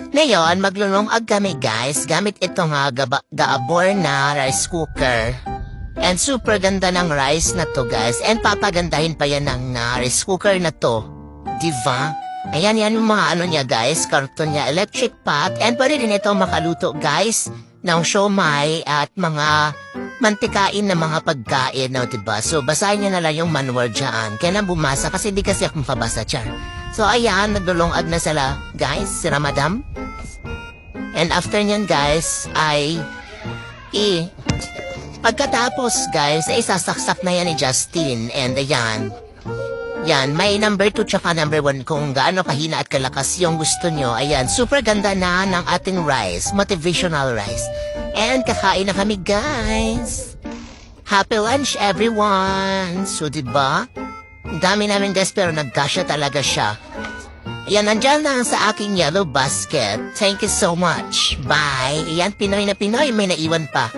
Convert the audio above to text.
Ngayon, maglulungag kami guys gamit itong gaabor na rice cooker. And super ganda ng rice na to guys. And papagandahin pa yan ng rice cooker na to. Diba? Ayan yan yung mga ano niya guys. Karton niya, electric pot. And pwede din ito makaluto guys ng siomai at mga mantikain na mga pagkain. No, diba? So basahin niyo na lang yung manual dyan. Kaya na bumasa kasi di kasi akong pabasa dyan. So ayan, naglulungag na sila guys. Sila madam. And after nyan guys ay pagkatapos guys ay sasaksak na yan ni Justin. And ayan, yan, may number 2 tsaka number 1 kung gaano kahina at kalakas yung gusto nyo. Ayan, super ganda na ng ating rice, motivational rice. And kakain na kami guys. Happy lunch everyone. So diba, dami namin guys pero nagkasya talaga siya. Yan, nandyan lang sa aking yellow basket. Thank you so much. Bye. Yan, Pinoy na Pinoy, may naiwan pa.